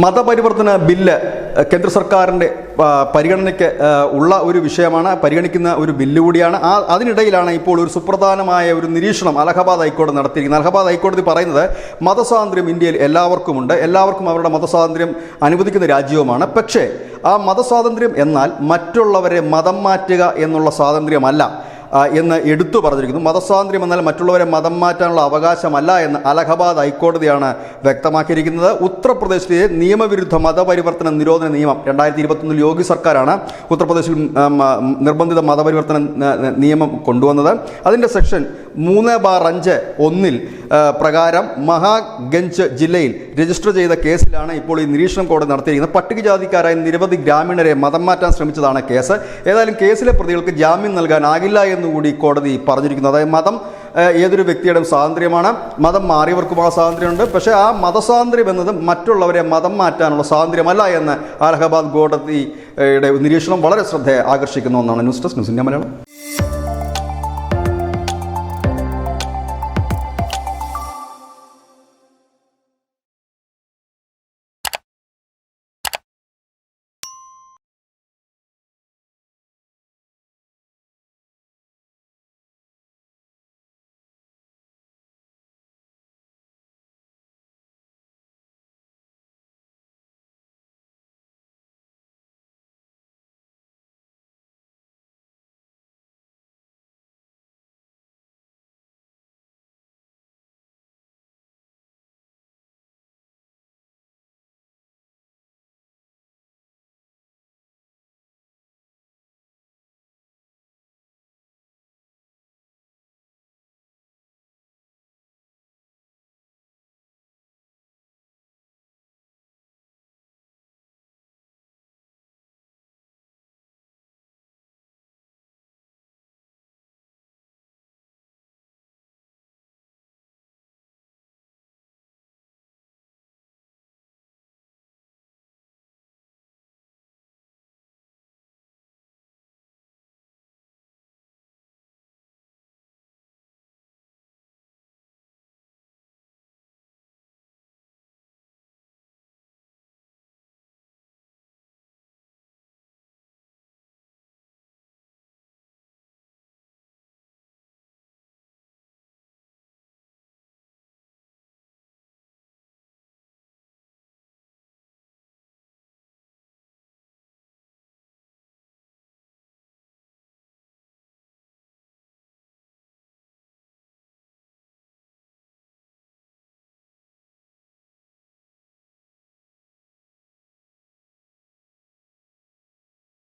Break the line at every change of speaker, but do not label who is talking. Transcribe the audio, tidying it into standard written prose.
മതപരിവർത്തന bill കേന്ദ്ര സർക്കാരിൻ്റെ പരിഗണനയ്ക്ക് ഉള്ള ഒരു വിഷയമാണ്, പരിഗണിക്കുന്ന ഒരു ബില്ല് കൂടിയാണ്. അതിനിടയിലാണ് ഇപ്പോൾ ഒരു സുപ്രധാനമായ ഒരു നിരീക്ഷണം അലഹബാദ് ഹൈക്കോടതി നടത്തിയിരിക്കുന്നത്. അലഹബാദ് ഹൈക്കോടതി പറയുന്നത് മതസ്വാതന്ത്ര്യം ഇന്ത്യയിൽ എല്ലാവർക്കുമുണ്ട്, എല്ലാവർക്കും അവരുടെ മതസ്വാതന്ത്ര്യം അനുവദിക്കുന്ന രാജ്യവുമാണ്. പക്ഷേ ആ മതസ്വാതന്ത്ര്യം എന്നാൽ മറ്റുള്ളവരെ മതം മാറ്റുക എന്നുള്ള സ്വാതന്ത്ര്യമല്ല എന്ന് എടുത്തു പറഞ്ഞിരിക്കുന്നു. മതസ്വാതന്ത്ര്യം എന്നാൽ മറ്റുള്ളവരെ മതം മാറ്റാനുള്ള അവകാശമല്ല എന്ന് അലഹബാദ് ഹൈക്കോടതിയാണ് വ്യക്തമാക്കിയിരിക്കുന്നത്. ഉത്തർപ്രദേശിലെ നിയമവിരുദ്ധ മതപരിവർത്തന നിരോധന നിയമം 2021 യോഗി സർക്കാരാണ് ഉത്തർപ്രദേശിൽ നിർബന്ധിത മതപരിവർത്തന നിയമം കൊണ്ടുവന്നത്. അതിൻ്റെ സെക്ഷൻ 3/5(1) പ്രകാരം മഹാഗഞ്ച് ജില്ലയിൽ രജിസ്റ്റർ ചെയ്ത കേസിലാണ് ഇപ്പോൾ ഈ നിരീക്ഷണം കോടതി നടത്തിയിരിക്കുന്നത്. പട്ടികജാതിക്കാരായ നിരവധി ഗ്രാമീണരെ മതം മാറ്റാൻ ശ്രമിച്ചതാണ് കേസ്. ഏതായാലും കേസിലെ പ്രതികൾക്ക് ജാമ്യം നൽകാനാകില്ല എന്നുകൂടി കോടതി പറഞ്ഞിരിക്കുന്നു. അതായത് മതം ഏതൊരു വ്യക്തിയുടെയും സ്വാതന്ത്ര്യമാണ്, മതം മാറിയവർക്കും ആ സ്വാതന്ത്ര്യമുണ്ട്. പക്ഷേ ആ മതസ്വാതന്ത്ര്യം എന്നത് മറ്റുള്ളവരെ മതം മാറ്റാനുള്ള സ്വാതന്ത്ര്യമല്ല എന്ന് അലഹബാദ് കോടതിയുടെ നിരീക്ഷണം വളരെ ശ്രദ്ധ ആകർഷിക്കുന്ന ഒന്നാണ്. News desk news India Malayalam.